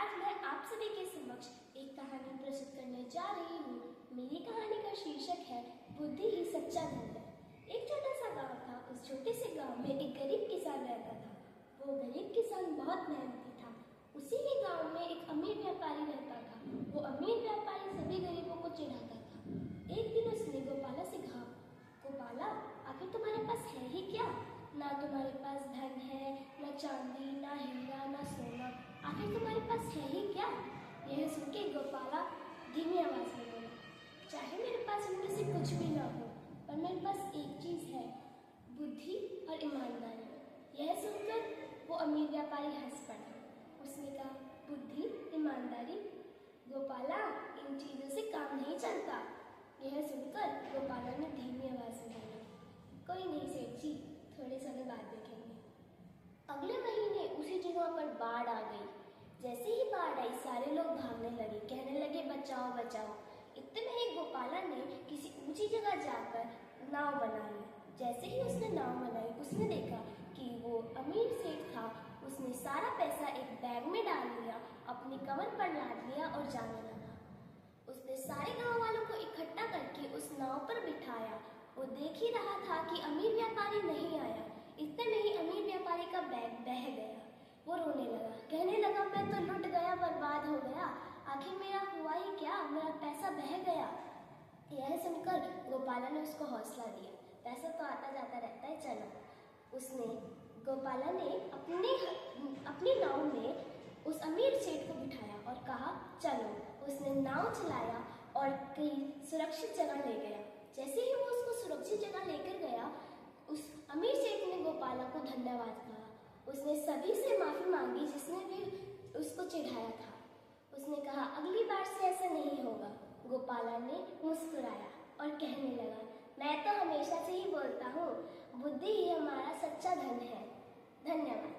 आज मैं आप सभी के समक्ष एक कहानी प्रस्तुत करने जा रही हूँ। मेरी कहानी का शीर्षक है बुद्धि ही सच्चा धन है। एक छोटा सा गांव था। उस छोटे से गांव में एक गरीब किसान रहता था। वो गरीब किसान बहुत मेहनती था। उसी ही गांव में एक अमीर व्यापारी रहता था। वो अमीर व्यापारी सभी गरीबों को चिढ़ाता था। एक दिन उसने गोपाला से कहा, गोपाला, आखिर तुम्हारे पास है ही क्या? ना तुम्हारे पास धन है, ना चांदी, ना हीरा, ना सोना, आखिर तुम्हारे पास है ही क्या? यह सुन के गोपाला धीमी आवाज में बोला, चाहे मेरे पास इनमें से कुछ भी ना हो, पर मेरे पास एक चीज है, बुद्धि और ईमानदारी। यह सुनकर वो अमीर व्यापारी हंस पड़ा। उसने कहा, बुद्धि, ईमानदारी, गोपाला, इन चीजों से काम नहीं चलता। यह सुनकर गोपाला ने धीमी आवाज में बोला, कोई नहीं सेठ जी, थोड़े समय बाद देखेंगे। अगले महीने उसी जगह पर बाढ़ आ गई। जैसे ही बाढ़ आई, सारे लोग भागने लगे, कहने लगे बचाओ बचाओ। इतने में ही गोपाला ने किसी ऊंची जगह जाकर नाव बना ली। जैसे ही उसने नाव बनाई, उसने देखा कि वो अमीर सेठ था। उसने सारा पैसा एक बैग में डाल लिया, अपनी कमर पर लाद लिया और जाने लगा। उसने सारे गांव वालों को इकट्ठा करके उस नाव पर बिठाया। वो देख ही रहा था कि अमीर व्यापारी नहीं आया। इतने में ही अमीर व्यापारी का बैग बह गया। वो रोने लगा, कहने लगा, मैं तो लुट गया, बर्बाद हो गया, आखिर मेरा हुआ ही क्या, मेरा पैसा बह गया। यह सुनकर गोपाला ने उसको हौसला दिया, पैसा तो आता जाता रहता है, चलो। उसने गोपाला ने अपनी नाव में उस अमीर सेठ को बिठाया और कहा, चलो। उसने नाव चलाया और कहीं सुरक्षित जगह ले गया। जैसे ही वो उसको सुरक्षित जगह लेकर गया, उस अमीर सेठ ने गोपाला को धन्यवाद कहा। उसने सभी से माफी मांगी जिसने भी उसको चिढ़ाया था। उसने कहा, अगली बार से ऐसा नहीं होगा। गोपाला ने मुस्कुराया और कहने लगा, मैं तो हमेशा से ही बोलता हूँ, बुद्धि ही हमारा सच्चा धन है। धन्यवाद।